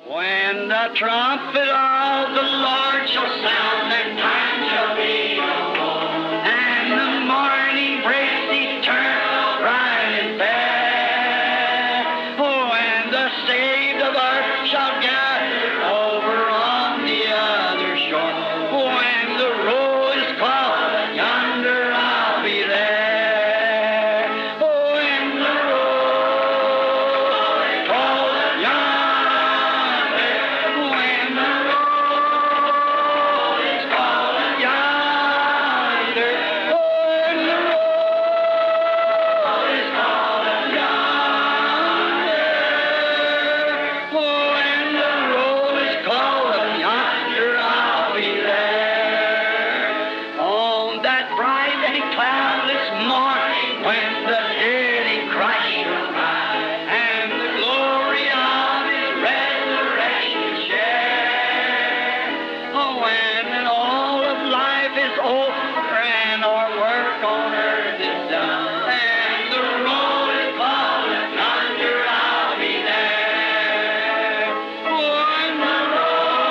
When the trumpet of the Lord shall sound, and time shall be no more, and the morning breaks eternal, bright and fair. Oh, and the saved of earth shall gather over on the other shore. When the roll is called, yonder I'll be there. Oh, when the roll is called, yonder, when the roll is called, yonder, oh, when the roll is called, yonder, oh, when the roll is called, yonder I'll be there. On that bright and cloudless morning, when the dead in Christ shall rise, and the glory of His resurrection share. Oh, when all of life is over and our work on earth is done, and the roll is called, yonder I'll be there. When the roll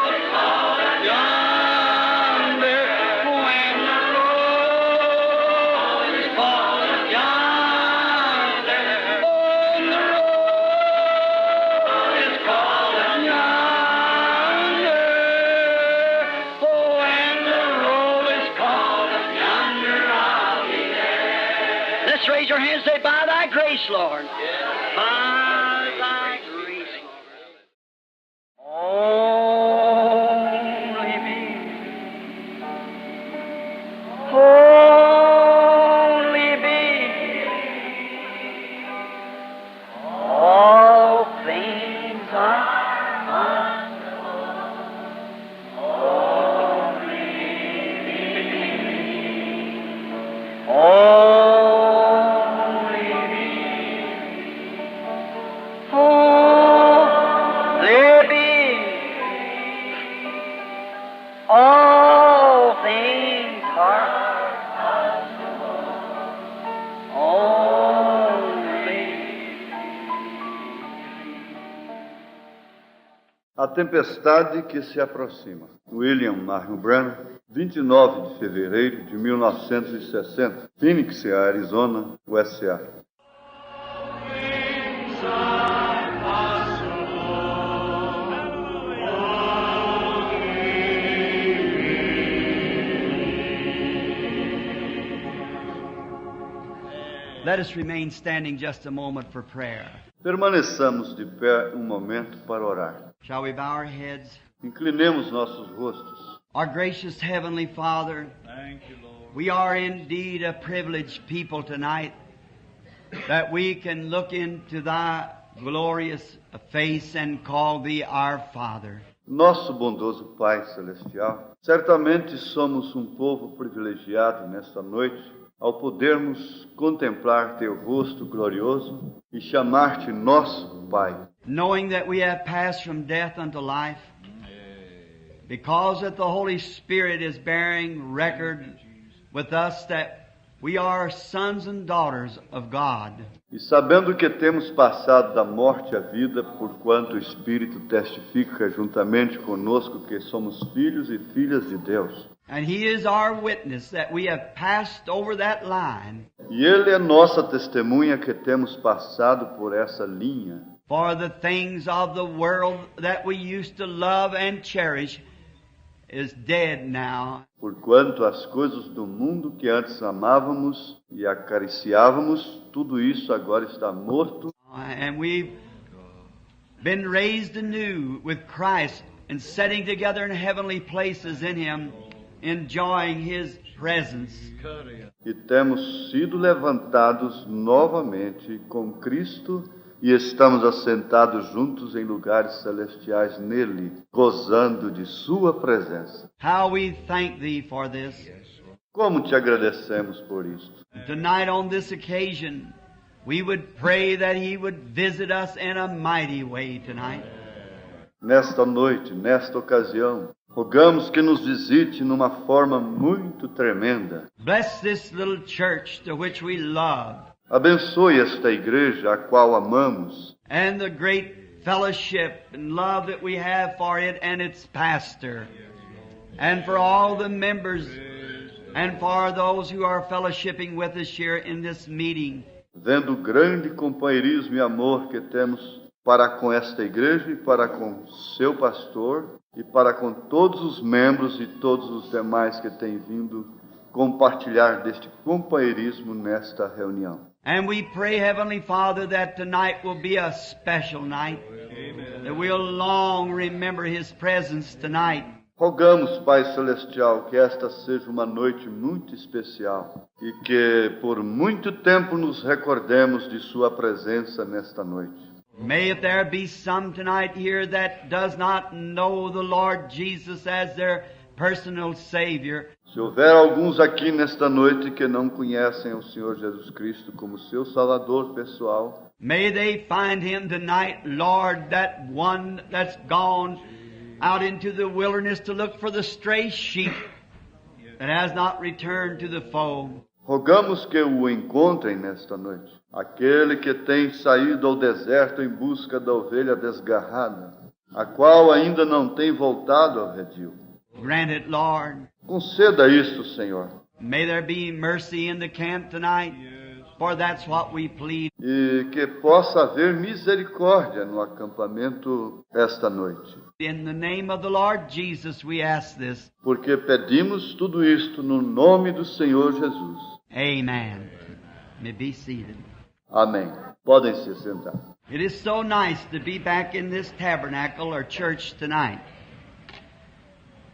is called, yonder, when the roll is called, yonder, when the roll is called, yonder, oh, when the roll is called, yonder I'll be there. Let's raise your hands and say, by thy grace, Lord. By thy grace, only me. Only me. All things are only me. All things are only. A tempestade que se aproxima. William Marion Branham, 29 de fevereiro de 1960, Phoenix, Arizona, USA. Let us remain standing just a moment for prayer. Permaneçamos de pé um momento para orar. Shall we bow our heads? Inclinemos nossos rostos. Our gracious Heavenly Father, Thank you, Lord. we are indeed a privileged people tonight that we can look into Thy glorious face and call Thee our Father. Nosso bondoso Pai Celestial, certamente somos um povo privilegiado nesta noite ao podermos contemplar Teu rosto glorioso e chamar-te nosso Pai. Knowing that we have passed from death unto life, because that the Holy Spirit is bearing record with us that we are sons and daughters of God. E sabendo que temos passado da morte à vida, porquanto o Espírito testifica juntamente conosco que somos filhos e filhas de Deus. And He is our witness that we have passed over that line. E Ele é nossa testemunha que temos passado por essa linha. For the things of the world that we used to love and cherish is dead now. Porquanto as coisas do mundo que antes amávamos e acariciávamos, tudo isso agora está morto. And we've been raised anew with Christ and sitting together in heavenly places in Him, enjoying His presence. E temos sido levantados novamente com Cristo e estamos assentados juntos em lugares celestiais nele, gozando de sua presença. How we thank Thee for this. Como te agradecemos por isto. Tonight on this occasion, we would pray that He would visit us in a mighty way tonight. Nesta noite, nesta ocasião, rogamos que nos visite numa forma muito tremenda. Bless this little church to which we love, Abençoe esta igreja a qual amamos and the great fellowship and love that we have for it and its pastor, and for all the members, and for those who are fellowshipping with us here in this meeting. Vendo o grande companheirismo e amor que temos para com esta igreja e para com seu pastor e para com todos os membros e todos os demais que têm vindo compartilhar deste companheirismo nesta reunião. And we pray, Heavenly Father, that tonight will be a special night, that we'll long remember His presence tonight. Rogamos, Pai Celestial, que esta seja uma noite muito especial e que por muito tempo nos recordemos de Sua presença nesta noite. May if there be some tonight here that does not know the Lord Jesus as their personal Savior. Se houver alguns aqui nesta noite que não conhecem o Senhor Jesus Cristo como seu Salvador pessoal, may they find Him tonight, Lord, that one that's gone out into the wilderness to look for the stray sheep that has not returned to the fold. Rogamos que o encontrem nesta noite. Aquele que tem saído ao deserto em busca da ovelha desgarrada, a qual ainda não tem voltado ao redil. Grant it, Lord. Conceda isto, Senhor. May there be mercy in the camp tonight, for that's what we plead. E que possa haver misericórdia no acampamento esta noite. In the name of the Lord Jesus we ask this. Porque pedimos tudo isto no nome do Senhor Jesus. Amen. May be seated. Amém. Podem se sentar. It is so nice to be back in this tabernacle or church tonight,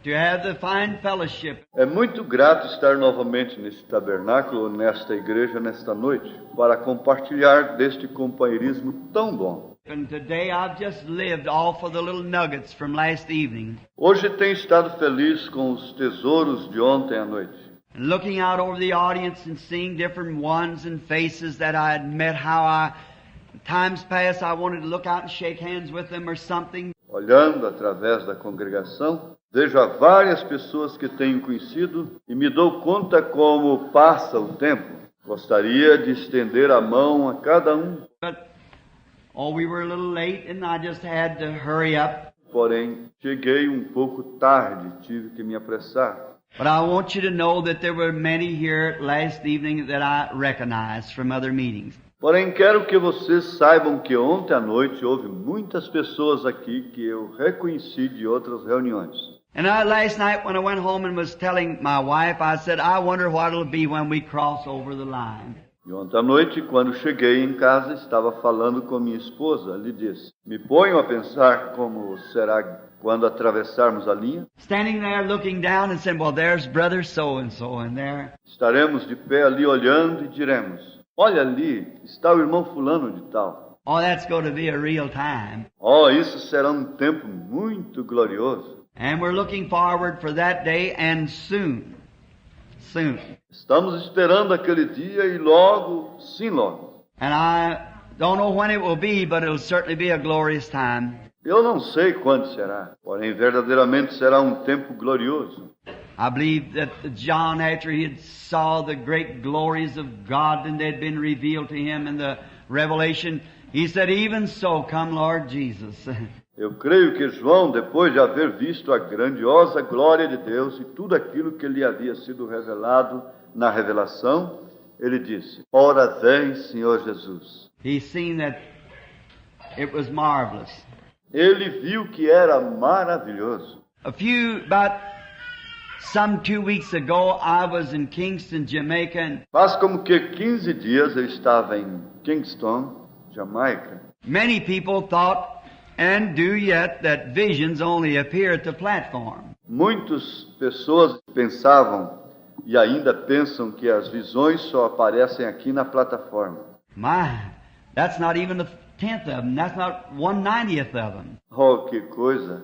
to have the fine fellowship. É muito grato estar novamente neste tabernáculo, nesta igreja, nesta noite, para compartilhar deste companheirismo tão bom. And today I've just lived off of the little nuggets from last evening. Hoje tenho estado feliz com os tesouros de ontem à noite. And looking out over the audience and seeing different ones and faces that I had met, how times past I wanted to look out and shake hands with them or something. Olhando através da congregação, vejo a várias pessoas que tenho conhecido e me dou conta como passa o tempo. Gostaria de estender a mão a cada um. But, we were a little late and I just had to hurry up. Porém, cheguei um pouco tarde, tive que me apressar. But I want you to know that there were many here last evening that I recognized from other meetings. Porém, quero que vocês saibam que ontem à noite houve muitas pessoas aqui que eu reconheci de outras reuniões. And last night when I went home and was telling my wife, I said, I wonder what it'll be when we cross over the line. E ontem à noite, quando cheguei em casa, estava falando com minha esposa. Lhe disse, me ponho a pensar como será quando atravessarmos a linha. Standing there looking down and saying, well, there's brother so-and-so in there. Estaremos de pé ali olhando e diremos, olha ali, está o irmão fulano de tal. Oh, that's going to be a real time. Oh, isso será um tempo muito glorioso. And we're looking forward for that day and soon. Soon. Estamos esperando aquele dia e logo, sim logo. And I don't know when it will be, but it'll certainly be a glorious time. Eu não sei quando será, porém verdadeiramente será um tempo glorioso. I believe that John, after he had saw the great glories of God and they had been revealed to him in the Revelation, he said, even so, come Lord Jesus. Eu creio que João, depois de haver visto a grandiosa glória de Deus e tudo aquilo que lhe havia sido revelado na revelação, ele disse, ora vem, Senhor Jesus. He seen that it was marvelous. Ele viu que era maravilhoso. About some 2 weeks ago, I was in Kingston, Jamaica. And Faz como que 15 dias eu estava em Kingston, Jamaica. many people thought, and do yet, that visions only appear at the platform. Muitas pessoas pensavam e ainda pensam que as visões só aparecem aqui na plataforma. My, that's not even a tenth of them. That's not 1/90th of them. Oh, que coisa!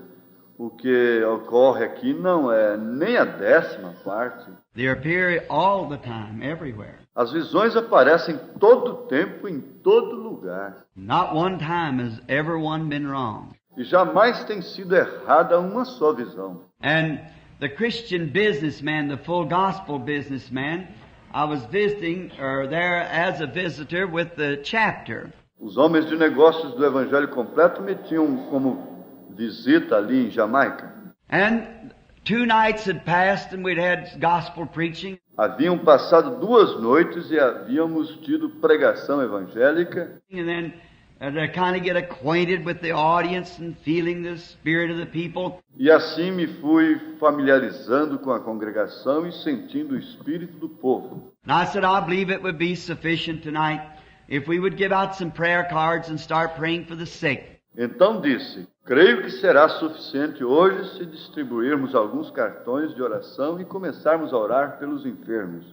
O que ocorre aqui não é nem a 10ª parte. They appear all the time, everywhere. As visões aparecem todo o tempo, em todo lugar. Not one time has ever one been wrong. E jamais tem sido errada uma só visão. And the Christian businessman, the full gospel businessman, I was visiting there as a visitor with the chapter. Os homens de negócios do Evangelho Completo me tinham como visita ali em Jamaica. And 2 nights had passed and we'd had gospel preaching. Haviam passado 2 noites e havíamos tido pregação evangélica. And then to kind of get acquainted with the audience and feeling the spirit of the people. E assim me fui familiarizando com a congregação e sentindo o espírito do povo. And I said, I believe it would be sufficient tonight if we would give out some prayer cards and start praying for the sick. Então disse, creio que será suficiente hoje se distribuirmos alguns cartões de oração e começarmos a orar pelos enfermos.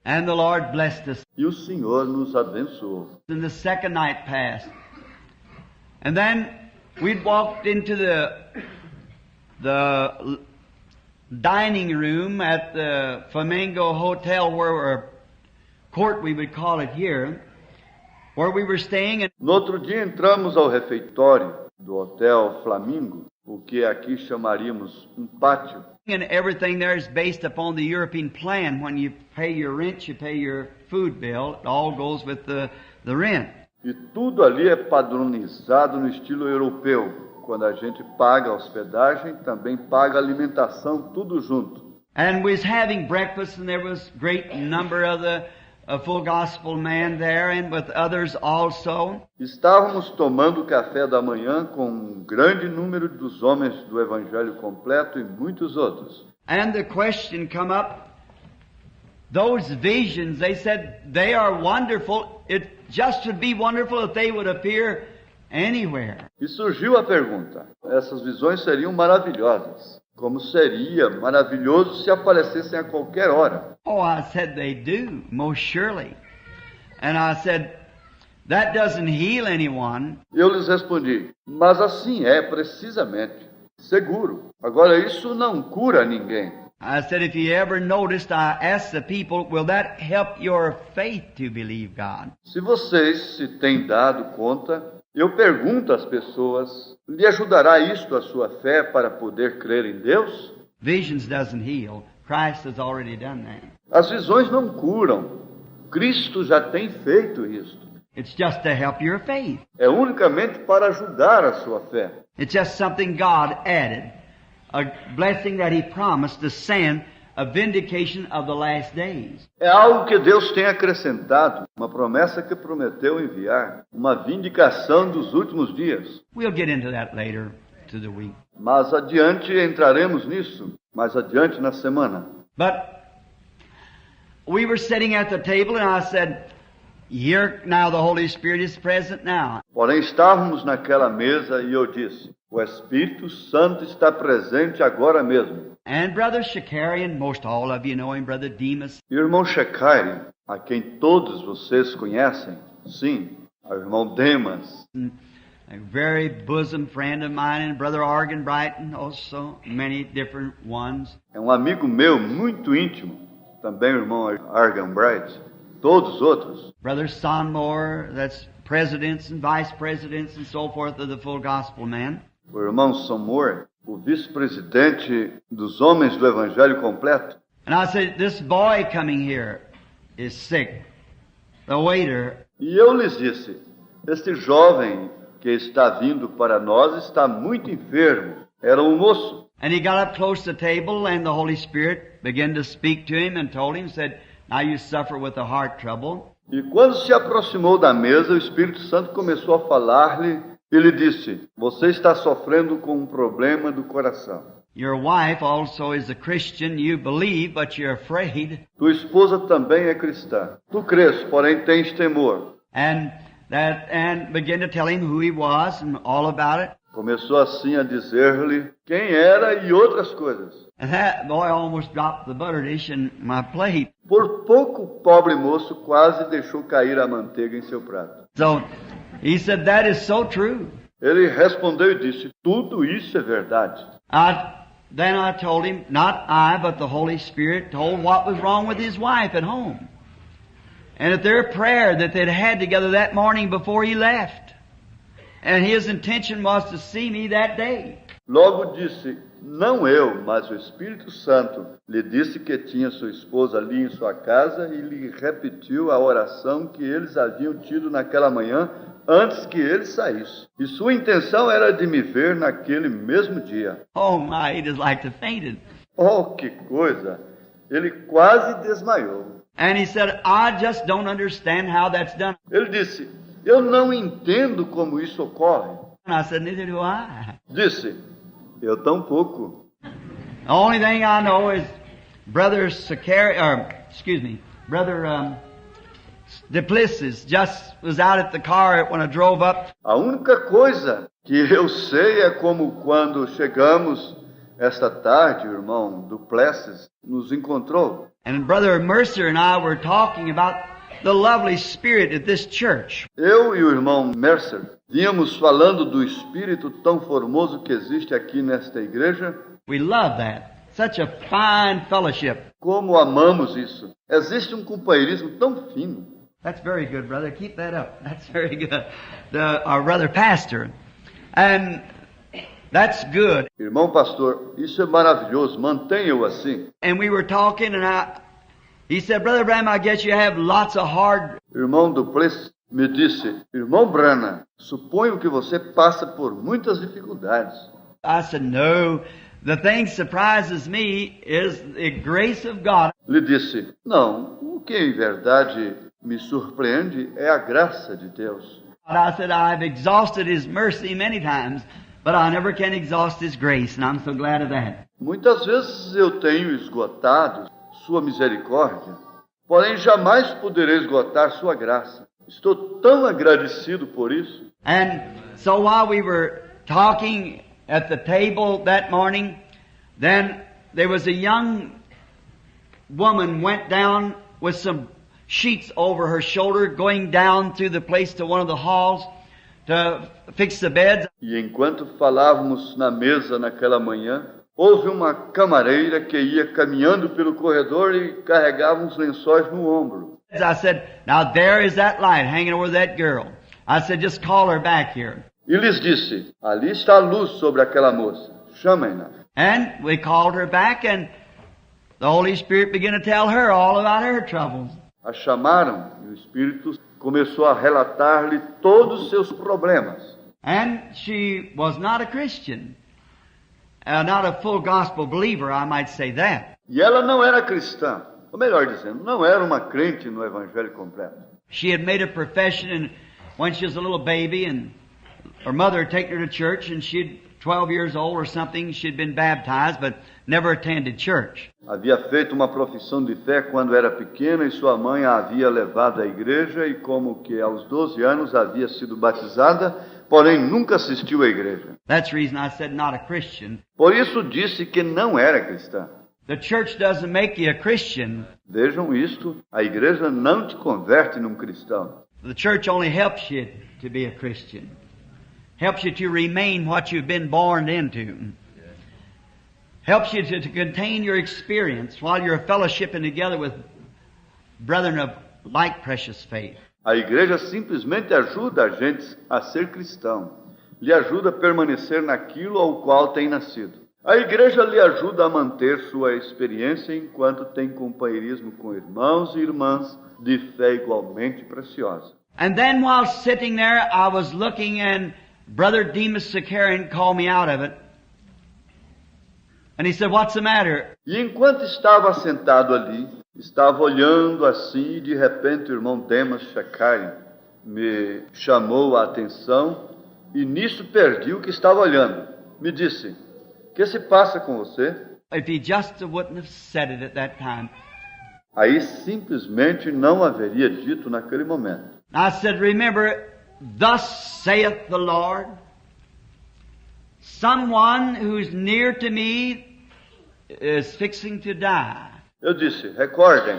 And the Lord blessed us. E o Senhor nos abençoou. And the second night passed. And then we'd walked into the dining room at the Flamingo Hotel, or court we would call it here, where we were staying. No outro dia entramos ao refeitório do Hotel Flamingo, o que aqui chamaríamos pátio. And everything there is based upon the European plan. When you pay your rent, you pay your food bill. It all goes with the rent. E tudo ali é padronizado no estilo europeu. Quando a gente paga a hospedagem, também paga a alimentação, tudo junto. And we was having breakfast, and there was great number of the full gospel man there, and with others also. Estávamos tomando café da manhã com um grande número dos homens do Evangelho Completo e muitos outros. And the question come up, those visions, they said, they are wonderful. It just would be wonderful if they would appear anywhere. E surgiu a pergunta, essas visões seriam maravilhosas. Como seria maravilhoso se aparecessem a qualquer hora. Oh, I said they do, most surely. And I said, that doesn't heal anyone. Eu lhes respondi, mas assim é precisamente, seguro. Agora isso não cura ninguém. I said, if you ever noticed, I asked the people, will that help your faith to believe God? Se vocês se têm dado conta, eu pergunto às pessoas, lhe ajudará isto a sua fé para poder crer em Deus? Visions doesn't heal. Christ has already done that. As visões não curam. Cristo já tem feito isto. It's just to help your faith. É unicamente para ajudar a sua fé. It's just something God added. A blessing that He promised to send, a vindication of the last days. É algo que Deus tem acrescentado, uma promessa que prometeu enviar, uma vindicação dos últimos dias. We'll get into that later to the week. Mas adiante entraremos nisso, mais adiante na semana. But we were sitting at the table and I said, here now the Holy Spirit is present now. Porém estávamos naquela mesa e eu disse, o Espírito Santo está presente agora mesmo. And Brother Shakarian, most all of you know him, Brother Demas. E o irmão Shakarian, a quem todos vocês conhecem, sim, o irmão Demas, A very bosom friend of mine, and Brother Argan Brighton also, many different ones. é um amigo meu muito íntimo, também o irmão Argan Bright, todos outros. Brother Sonmore, that's presidents and vice presidents and so forth of the Full Gospel Man. O irmão Somor, o vice-presidente dos homens do Evangelho Completo. And I said, this boy coming here is sick. The waiter. E eu lhes disse, este jovem que está vindo para nós está muito enfermo. Era um moço. And he got up close to the table and the Holy Spirit began to speak to him and told him, said, now you suffer with a heart trouble. E quando se aproximou da mesa, o Espírito Santo começou a falar-lhe. Ele disse, você está sofrendo com um problema do coração. Your wife also is a Christian. You believe, but you're afraid. Tua esposa também é cristã. Tu crês, porém tens temor. And began to tell him who he was and all about it. Começou assim a dizer-lhe quem era e outras coisas. And that boy almost dropped the butter dish in my plate. Por pouco, o pobre moço quase deixou cair a manteiga em seu prato. So he said, that is so true. Ele respondeu e disse, tudo isso é verdade. Then I told him, not I, but the Holy Spirit told what was wrong with his wife at home. And at their prayer that they'd had together that morning before he left. And his intention was to see me that day. Logo disse, não eu, mas o Espírito Santo lhe disse que tinha sua esposa ali em sua casa e lhe repetiu a oração que eles haviam tido naquela manhã antes que ele saísse. E sua intenção era de me ver naquele mesmo dia. Oh my, he just like to fainted. Oh, que coisa! Ele quase desmaiou. And he said, I just don't understand how that's done. Ele disse, eu não entendo como isso ocorre. And I said, neither do I. Disse, eu tampouco. The only thing I know is Brother Duplessis just was out at the car when I drove up. A única coisa que eu sei é como quando chegamos esta tarde, o irmão Duplessis nos encontrou. And Brother Mercer and I were talking about the lovely spirit of this church. Eu e o irmão Mercer vínhamos falando do espírito tão formoso que existe aqui nesta igreja. We love that. Such a fine fellowship. Como amamos isso. Existe um companheirismo tão fino. That's very good, brother. Keep that up. That's very good. Our brother pastor. And that's good. Irmão pastor, isso é maravilhoso. Mantenha-o assim. And we were talking and he said, Brother Bram, I guess you have lots of hard... Irmão Duplessis me disse, irmão Branham, suponho que você passa por muitas dificuldades. I said, no. The thing surprises me is the grace of God. Lhe disse, não, o que em verdade me surpreende é a graça de Deus. I said, I've exhausted His mercy many times, but I never can exhaust His grace, and I'm so glad of that. Muitas vezes eu tenho esgotado sua misericórdia, porém jamais poderei esgotar sua graça. Estou tão agradecido por isso. And so while we were talking at the table that morning, then there was a young woman went down with some sheets over her shoulder, going down through the place to one of the halls to fix the beds. E enquanto falávamos na mesa naquela manhã, houve uma camareira que ia caminhando pelo corredor e carregava uns lençóis no ombro. I said, now there is that light hanging over that girl. I said, just call her back here. E lhes disse, ali está a luz sobre aquela moça, chamem-na. And we called her back and the Holy Spirit began to tell her all about her troubles. A chamaram e o Espírito começou a relatar-lhe todos os seus problemas. And she was not a Christian. Not a full gospel believer, I might say that. E ela não era cristã, ou melhor dizendo, não era uma crente no Evangelho completo. She had made a profession and when she was a little baby and her mother had taken her to church and she'd 12 years old or something, she'd been baptized but never attended church. Havia feito uma profissão de fé quando era pequena e sua mãe a havia levado à igreja e como que aos 12 anos havia sido batizada, porém nunca assistiu à igreja. That's the reason I said not a Christian. Por isso disse que não era cristã. The church doesn't make you a Christian. Vejam isto, a igreja não te converte num cristão. The church only helps you to be a Christian. Helps you to remain what you've been born into. Helps you to contain your experience while you're fellowshipping together with brethren of like precious faith. A igreja simplesmente ajuda a gente a ser cristão. Lhe ajuda a permanecer naquilo ao qual tem nascido. A igreja lhe ajuda a manter sua experiência enquanto tem companheirismo com irmãos e irmãs de fé igualmente preciosa. And then while sitting there, I was looking and Brother Demas Sakarian called me out of it. And he said, what's the matter? E enquanto estava sentado ali, estava olhando assim e de repente o irmão Demas Sakarian me chamou a atenção e nisso perdi o que estava olhando. Me disse, o que se passa com você? If he just wouldn't have said it at that time. Aí simplesmente não haveria dito naquele momento. I said, remember, thus saith the Lord, someone who's near to me is fixing to die. Eu disse, recordem,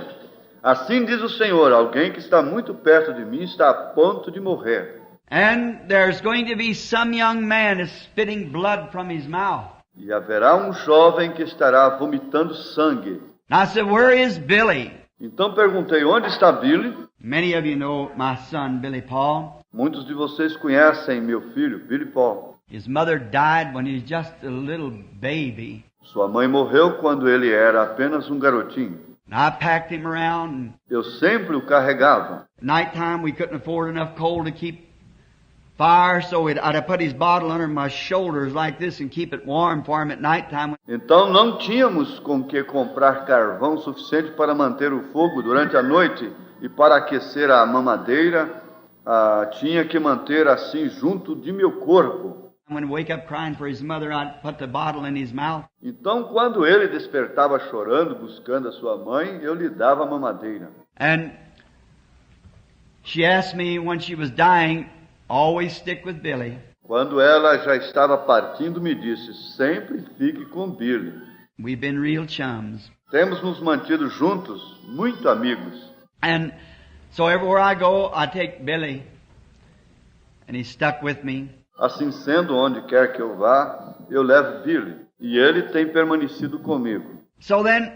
assim diz o Senhor, alguém que está muito perto de mim está a ponto de morrer. And there's going to be some young man spitting blood from his mouth. E haverá um jovem que estará vomitando sangue. And I said, where is Billy? Então perguntei, onde está Billy? Many of you know my son, Billy Paul. Muitos de vocês conhecem meu filho, Billy Paul. His mother died when he was just a little baby. Sua mãe morreu quando ele era apenas um garotinho. And I packed him around, and Eu sempre o carregava. at nighttime we couldn't afford enough coal to keep fire, so I'd have put his bottle under my shoulders like this and keep it warm for him at nighttime. Então não tínhamos com que comprar carvão suficiente para manter o fogo durante a noite e para aquecer a mamadeira, tinha que manter assim junto de meu corpo. When he'd wake up crying for his mother, I'd put the bottle in his mouth. Então, quando ele despertava chorando, buscando a sua mãe, eu lhe dava a mamadeira. And she asked me when she was dying, always stick with Billy. Quando ela já estava partindo, me disse, sempre fique com Billy. We've been real chums. Temos nos mantido juntos, muito amigos. And so everywhere I go, I take Billy. And he's stuck with me. Assim sendo, onde quer que eu vá, eu levo Billy. E ele tem permanecido comigo. So then,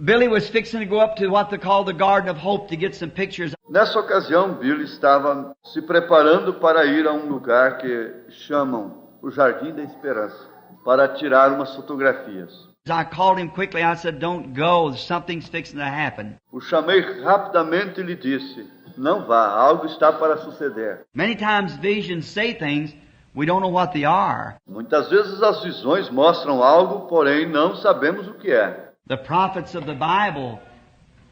Billy was fixing to go up to what they call the Garden of Hope to get some pictures. Nessa ocasião, Billy estava se preparando para ir a um lugar que chamam o Jardim da Esperança, para tirar umas fotografias. I called him quickly. I said, don't go. Something's fixing to happen. O chamei rapidamente e lhe disse, não vá, algo está para suceder. Many times visions say things, we don't know what they are. Muitas vezes as visões mostram algo, porém não sabemos o que é. The prophets of the Bible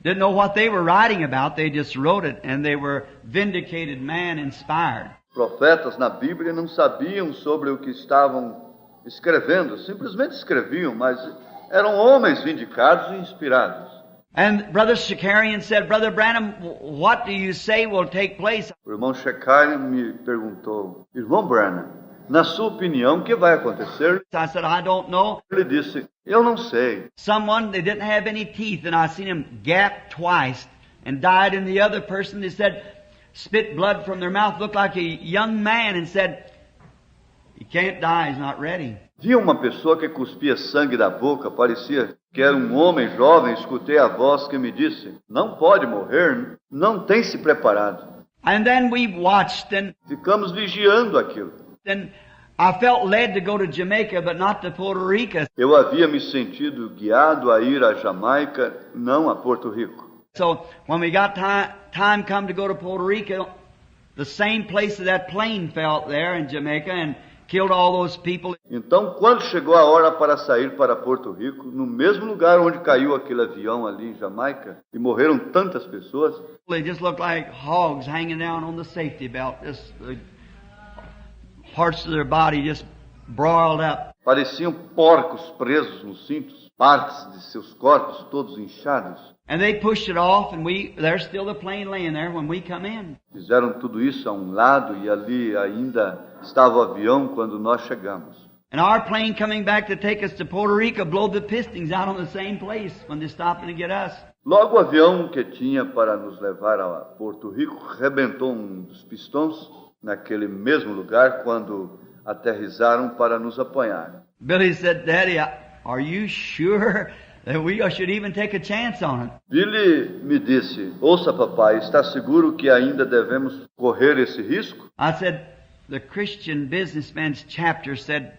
didn't know what they were writing about. They just wrote it, and they were vindicated, man-inspired. Profetas na Bíblia não sabiam sobre o que estavam escrevendo, simplesmente escreviam, mas eram homens vindicados e inspirados. And Brother Shakarian said, Brother Branham, what do you say will take place? O irmão Shakarian me perguntou, irmão Branham, na sua opinião, o que vai acontecer? I said, I don't know. Ele disse, eu não sei. Someone, they didn't have any teeth, and I seen him gap twice and died, and the other person, they said, spit blood from their mouth, looked like a young man, and said, he can't die, he's not ready. Vi uma pessoa que cuspia sangue da boca, parecia que era um homem jovem, escutei a voz que me disse, não pode morrer, não tem se preparado. And then we watched, and Ficamos vigiando aquilo. then I felt led to go to Jamaica, but not to Puerto Rico. Eu havia me sentido guiado a ir a Jamaica, não a Porto Rico. So when we got time come to go to Puerto Rico, the same place that plane fell there in Jamaica and killed all those people. Então, quando chegou a hora para sair para Porto Rico, no mesmo lugar onde caiu aquele avião ali em Jamaica, e morreram tantas pessoas, They just looked like hogs hanging down on the safety belt, just parts of their body just broiled up. pareciam porcos presos nos cintos, partes de seus corpos todos inchados. And they pushed it off, and there's still the plane laying there when we come in. Fizeram tudo isso a um lado e ali ainda estava o avião quando nós chegamos. And our plane coming back to take us to Puerto Rico blew the pistons out on the same place when they stopped to get us. Logo o avião que tinha para nos levar a Porto Rico rebentou um dos pistões naquele mesmo lugar quando aterrizaram para nos apanhar. Billy said, Daddy, are you sure that we should even take a chance on it? Billy me disse, ouça papai, está seguro que ainda devemos correr esse risco? I said, the Christian Businessman's chapter said,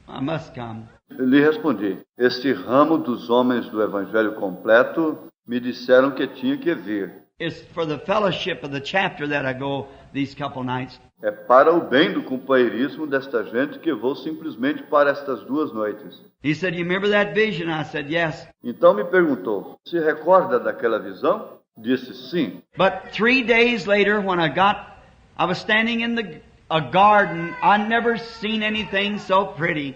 I must come. Lhe respondi, este ramo dos homens do Evangelho completo me disseram que tinha que vir. It's for the fellowship of the chapter that I go these couple nights. É para o bem do companheirismo desta gente que vou simplesmente para estas 2 noites. He said, you remember that vision? I said, yes. Então me perguntou, se recorda daquela visão? Disse sim. But 3 days later, when I was standing in a garden. I never seen anything so pretty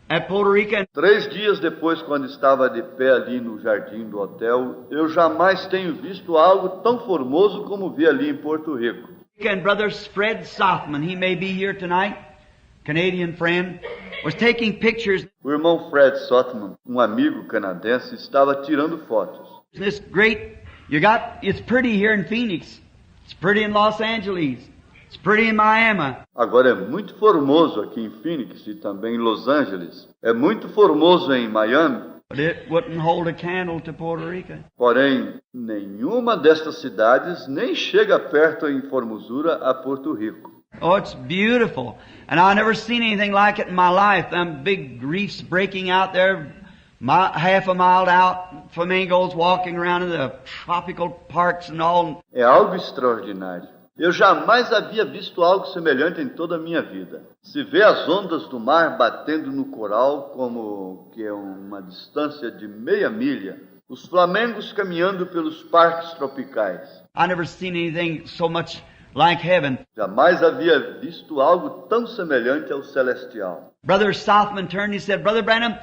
at Puerto Rico. 3 dias depois, quando estava de pé ali no jardim do hotel, eu jamais tenho visto algo tão formoso como vi ali em Porto Rico. And Brother Fred Sothman, he may be here tonight, Canadian friend, was taking pictures. O irmão Fred Sothman, um amigo canadense, estava tirando fotos. This great, it's pretty here in Phoenix. It's pretty in Los Angeles. It's pretty in Miami. Agora é muito formoso aqui em Phoenix e também em Los Angeles. É muito formoso em Miami. But it wouldn't hold a candle to Puerto Rico. Porém, nenhuma destas cidades nem chega perto em formosura a Porto Rico. Oh, it's beautiful. And I've never seen anything like it in my life. Them big reefs breaking out there, half a mile out, flamingos walking around in the tropical parks and all. É algo extraordinário. Eu jamais havia visto algo semelhante em toda a minha vida. Se vê as ondas do mar batendo no coral como que é uma distância de meia milha. Os flamengos caminhando pelos parques tropicais. I've never seen anything so much like heaven. Jamais havia visto algo tão semelhante ao celestial. Brother Southman turned and he said, Brother Branham,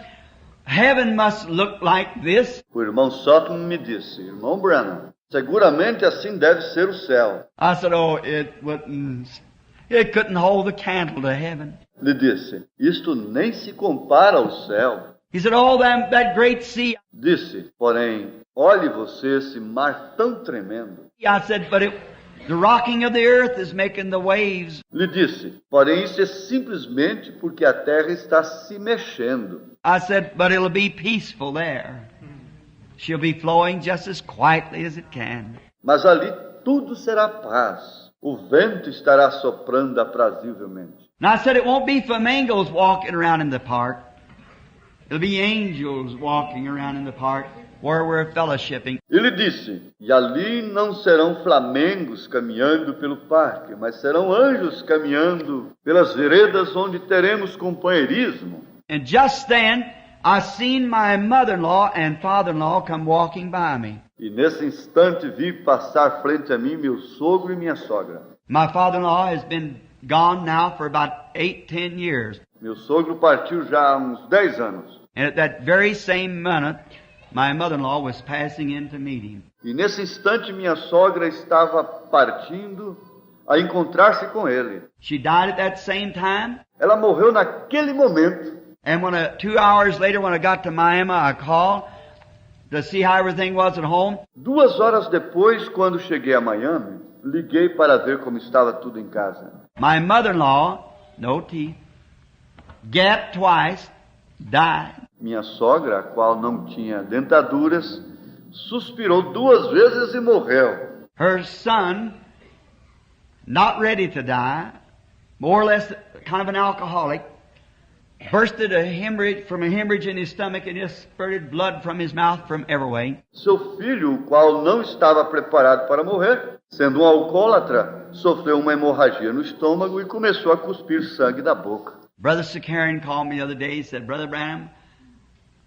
heaven must look like this. O irmão Southman me disse, irmão Branham, seguramente assim deve ser o céu. I said, oh, it couldn't hold the candle to heaven. Lhe disse, isto nem se compara ao céu. He said, oh, that great sea. Disse, porém, olhe você esse mar tão tremendo. I said, but the rocking of the earth is making the waves. Lhe disse, porém isso é simplesmente porque a terra está se mexendo. I said, but it'll be peaceful there. She'll be flowing just as quietly as it can. Mas ali tudo será paz. O vento estará soprando aprazivelmente. And I said, it won't be flamingos walking around in the park. It'll be angels walking around in the park where we're fellowshipping. Ele disse, e ali não serão flamengos caminhando pelo parque, mas serão anjos caminhando pelas veredas onde teremos companheirismo. And just then, I seen my mother-in-law and father-in-law come walking by me. E nesse instante vi passar frente a mim meu sogro e minha sogra. My father-in-law has been gone now for about 8-10 years. Meu sogro partiu já há uns 10 anos. And at that very same minute, my mother-in-law was passing in to meet him. E nesse instante minha sogra estava partindo a encontrar-se com ele. She died at that same time. Ela morreu naquele momento. And 2 hours later, when I got to Miami, I called to see how everything was at home. 2 horas depois, quando cheguei a Miami, liguei para ver como estava tudo em casa. My mother-in-law, no teeth, gapped twice, died. Minha sogra, a qual não tinha dentaduras, suspirou 2 vezes e morreu. Her son, not ready to die, more or less kind of an alcoholic, bursted a hemorrhage in his stomach and just spurted blood from his mouth from every way. Seu filho, o qual não estava preparado para morrer, sendo um alcoólatra, sofreu uma hemorragia no estômago e começou a cuspir sangue da boca. Brother Sakarian called me the other day. He said, Brother Branham,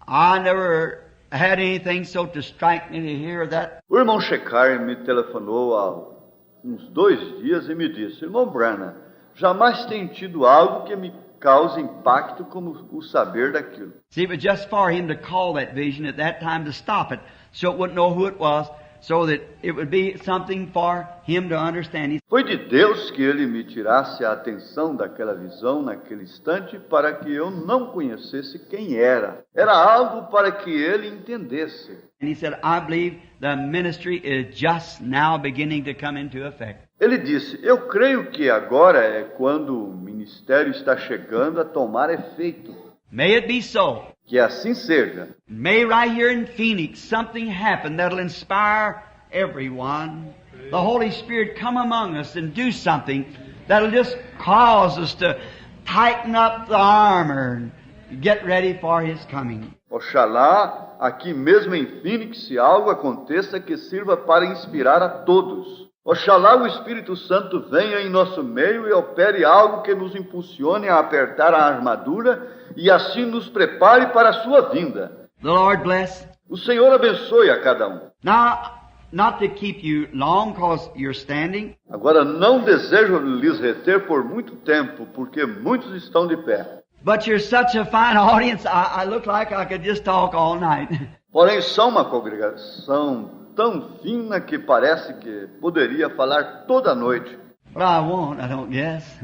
I never had anything so to strike me to hear that. O irmão Shekar me telefonou há uns 2 dias e me disse, irmão Branham, jamais tenho tido algo que me cause impacto como o saber daquilo. See, it was just for him to call that vision at that time to stop it, so it wouldn't know who it was, so that it would be something for him to understand. Foi de Deus que ele me tirasse a atenção daquela visão naquele instante para que eu não conhecesse quem era. Era algo para que ele entendesse. And he said, I believe the ministry is just now beginning to come into effect. Ele disse, eu creio que agora é quando o ministério está chegando a tomar efeito. May it be so. Que assim seja. May right here in Phoenix something happen that'll inspire everyone. The Holy Spirit come among us and do something that'll just cause us to tighten up the armor and get ready for His coming. Oxalá, aqui mesmo em Phoenix, se algo aconteça que sirva para inspirar a todos. Oxalá o Espírito Santo venha em nosso meio e opere algo que nos impulsione a apertar a armadura e assim nos prepare para a sua vinda. The Lord bless. O Senhor abençoe a cada um. Now, not to keep you long, because you're standing. Agora, não desejo lhes reter por muito tempo, porque muitos estão de pé. But you're such a fine audience, I look like I could just talk all night. Porém, são uma congregação tão fina que parece que poderia falar toda a noite. But I won't, I don't guess.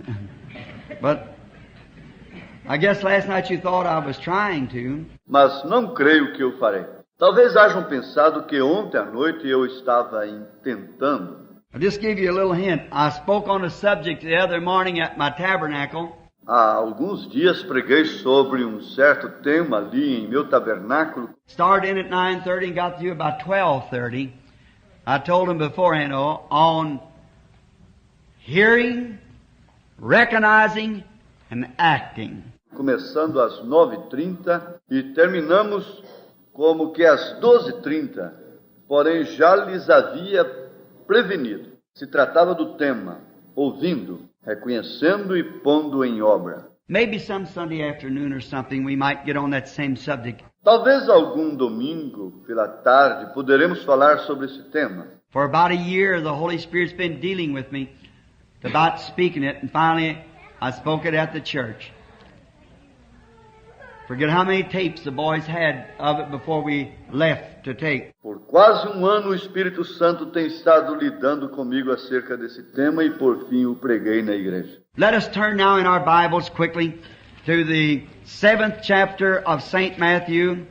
But I guess last night you thought I was trying to. Mas não creio que eu farei. Talvez hajam pensado que ontem à noite eu estava tentando. I'll just give you a little hint. I spoke on a subject the other morning at my tabernacle. Há alguns dias preguei sobre um certo tema ali em meu tabernáculo. Started in at 9:30 and got through about 12:30. I told him beforehand on hearing recognizing and acting. Começando às 9h30 e terminamos como que às 12h30, porém já lhes havia prevenido. Se tratava do tema, ouvindo, reconhecendo e pondo em obra. Maybe some Sunday afternoon or something we might get on that same subject. Talvez algum domingo pela tarde poderemos falar sobre esse tema. For about a year, the Holy Spirit's been dealing with me about speaking it, and finally I spoke it at the church. Forget how many tapes the boys had of it before we left to take. Por quase um ano o Espírito Santo tem estado lidando comigo acerca desse tema e por fim o preguei na igreja. Let us turn now in our Bibles quickly to the 7th chapter of St. Matthew,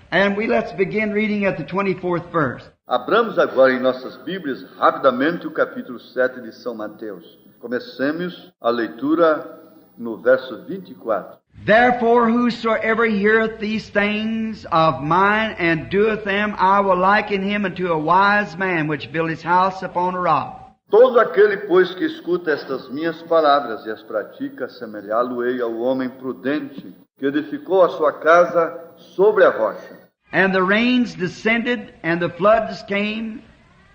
and let's begin reading at the 24th verse. Abramos agora em nossas Bíblias rapidamente o capítulo 7 de São Mateus. Comecemos a leitura no verso 24. Therefore, whosoever heareth these things of mine and doeth them, I will liken him unto a wise man which built his house upon a rock. Todo aquele, pois, que escuta estas minhas palavras e as pratica, assemelhá-lo-ei ao homem prudente que edificou a sua casa sobre a rocha. And the rains descended, and the floods came,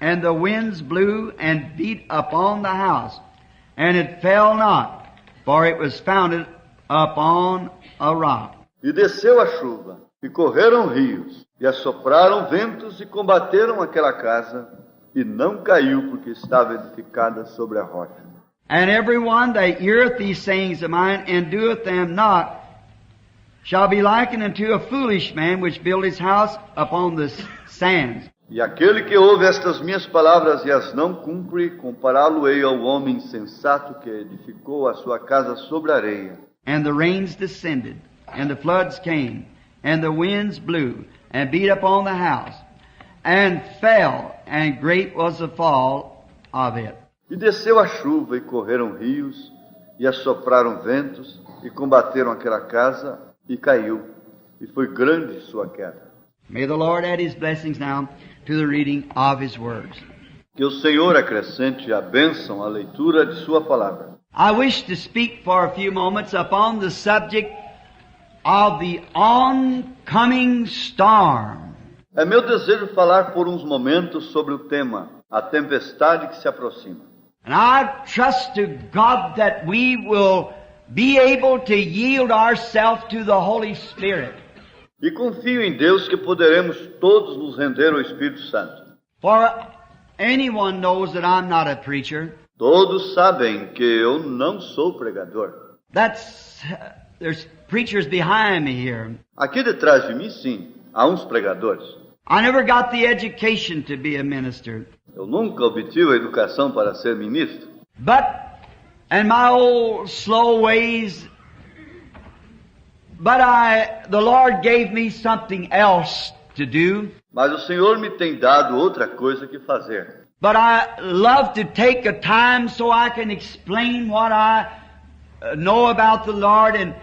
and the winds blew and beat upon the house, and it fell not, for it was founded upon a rock. E desceu a chuva, e correram rios, e assopraram ventos, e combateram aquela casa, e não caiu, porque estava edificada sobre a rocha. And every one that heareth these sayings of mine, and doeth them not, shall be likened unto a foolish man which built his house upon the sands. E aquele que ouve estas minhas palavras e as não cumpre, compará-lo-ei ao homem insensato que edificou a sua casa sobre a areia. And the rains descended, and the floods came, and the winds blew, and beat upon the house, and fell, and great was the fall of it. E desceu a chuva, e correram rios, e assopraram ventos, e combateram aquela casa, e caiu, e foi grande sua queda. May the Lord add His blessings now to the reading of His words. Que o Senhor acrescente a bênção à leitura de sua palavra. I wish to speak for a few moments upon the subject of the oncoming storm. É meu desejo falar por uns momentos sobre o tema, a tempestade que se aproxima. And I trust to God that we will be able to yield ourselves to the Holy Spirit. E confio em Deus que poderemos todos nos render ao Espírito Santo. For anyone knows that I'm not a preacher. Todos sabem que eu não sou pregador. There's preachers behind me here. Aqui detrás de mim, sim, há uns pregadores. I never got the education to be a minister. Eu nunca obtive a educação para ser ministro. But, in my old slow ways, the Lord gave me something else to do. Mas o Senhor me tem dado outra coisa que fazer. But I love to take a time so I can explain what I know about the Lord and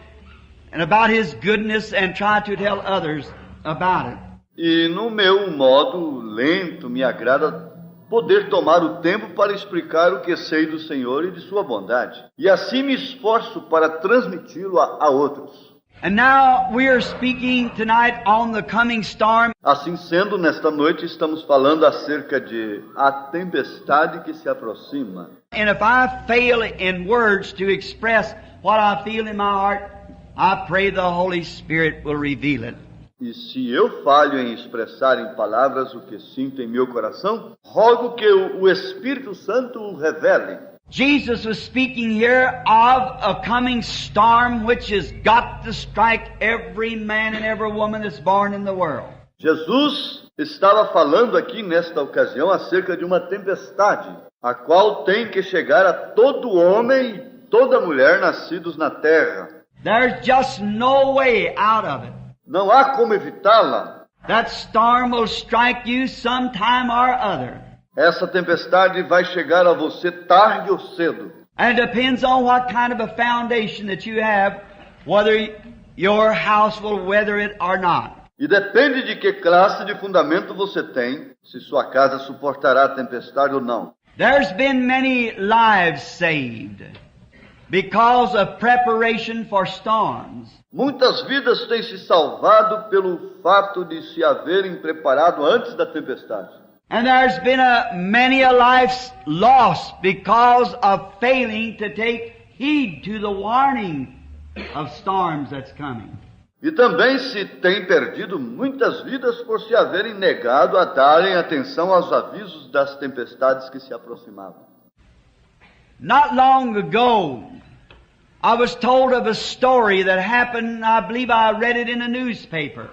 about His goodness and try to tell others about it. E no meu modo lento me agrada poder tomar o tempo para explicar o que sei do Senhor e de sua bondade. E assim me esforço para transmiti-lo a outros. And now we are speaking tonight on the coming storm. Assim sendo, nesta noite estamos falando acerca de a tempestade que se aproxima. And if I fail in words to express what I feel in my heart, I pray the Holy Spirit will reveal it. E se eu falho em expressar em palavras o que sinto em meu coração, rogo que o Espírito Santo o revele. Jesus was speaking here of a coming storm which has got to strike every man and every woman that's born in the world. Jesus estava falando aqui nesta ocasião acerca de uma tempestade, a qual tem que chegar a todo homem e toda mulher nascidos na terra. There's just no way out of it. Não há como evitá-la. That storm will strike you sometime or other. Essa tempestade vai chegar a você tarde ou cedo. And it depends on what kind of a foundation that you have, whether your house will weather it or not. E depende de que classe de fundamento você tem, se sua casa suportará a tempestade ou não. There's been many lives saved because of preparation for storms. Muitas vidas têm se salvado pelo fato de se haverem preparado antes da tempestade. And there's been many a life lost because of failing to take heed to the warning of storms that's coming. E também se tem perdido muitas vidas por se haverem negado a darem atenção aos avisos das tempestades que se aproximavam. Not long ago, I was told of a story that happened, I believe I read it in a newspaper,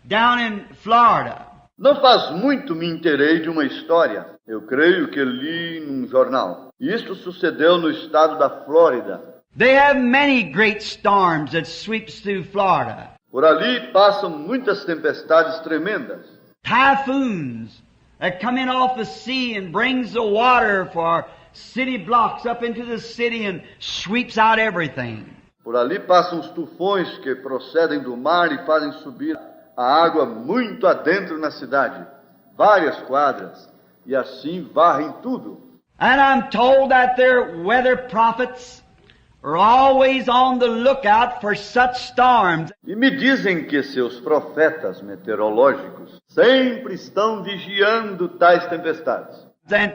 down in Florida. Não faz muito me inteirei de uma história. Eu creio que li num jornal. E isto sucedeu no estado da Flórida. They have many great storms that sweeps through Florida. Por ali passam muitas tempestades tremendas. Typhoons that come in off the sea and brings the water for city blocks up into the city and sweeps out everything. Por ali passam os tufões que procedem do mar e fazem subir a água muito adentro na cidade, várias quadras, e assim varrem tudo. And I'm told that their weather prophets are always on the lookout for such storms. E me dizem que seus profetas meteorológicos sempre estão vigiando tais tempestades. And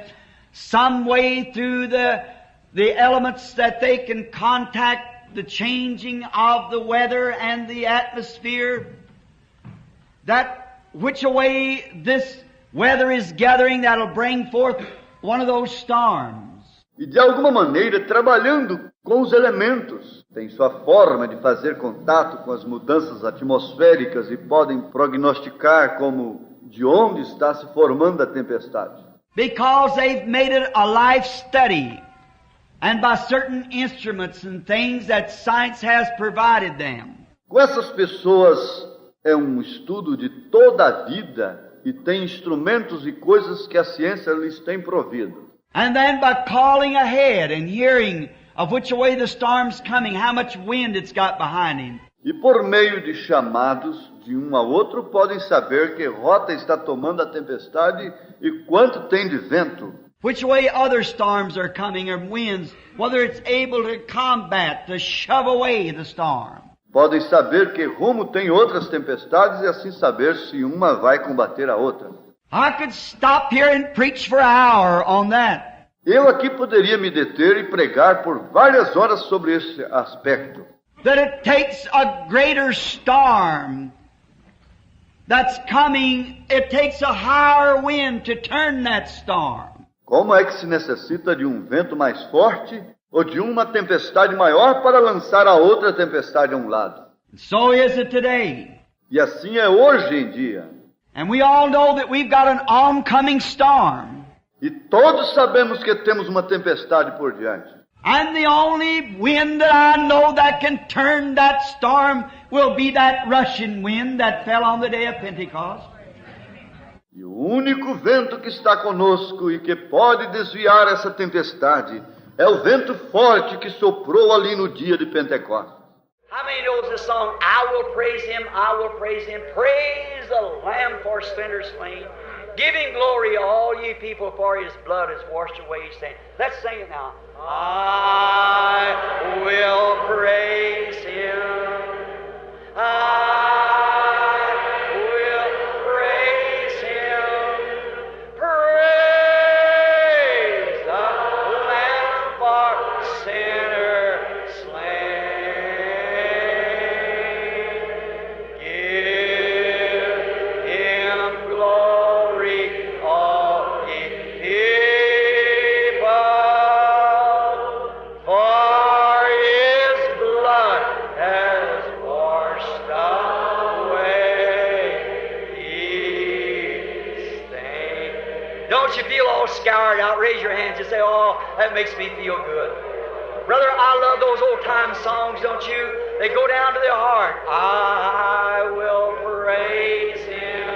some way through the elements that they can contact the changing of the weather and the atmosphere, that which way this weather is gathering that'll bring forth one of those storms. E de alguma maneira, trabalhando com os elementos, tem sua forma de fazer contato com as mudanças atmosféricas e podem prognosticar como de onde está se formando a tempestade. Because they've made it a life study, and by certain instruments and things that science has provided them. Com essas pessoas é um estudo de toda a vida e tem instrumentos e coisas que a ciência lhes tem provido. And then by calling ahead and hearing of which way the storm's coming, how much wind it's got behind him. E por meio de chamados de um a outro podem saber que rota está tomando a tempestade e quanto tem de vento. Which way other storms are coming or winds, whether it's able to combat, to shove away the storm. Podem saber que rumo tem outras tempestades e assim saber se uma vai combater a outra. I could stop here and preach for an hour on that. Eu aqui poderia me deter e pregar por várias horas sobre esse aspecto. That it takes a greater storm that's coming, it takes a higher wind to turn that storm. Como é que se necessita de um vento mais forte ou de uma tempestade maior para lançar a outra tempestade a um lado? So is it today. E assim é hoje em dia. And we all know that we've got an oncoming storm. E todos sabemos que temos uma tempestade por diante. And the only wind that I know that can turn that storm will be that rushing wind that fell on the day of Pentecost. E o único vento que está conosco e que pode desviar essa tempestade é o vento forte que soprou ali no dia de Pentecostes. How many knows the song, I will praise Him, I will praise Him, praise the Lamb for sinners slain, give Him glory, all ye people, for His blood has washed away His sin. Let's sing it now. I will praise Him, I will praise Him, praise the Lamb for sinners slain. Scoured out, raise your hands and say, oh, that makes me feel good. Brother, I love those old time songs, don't you? They go down to the heart. I will praise Him.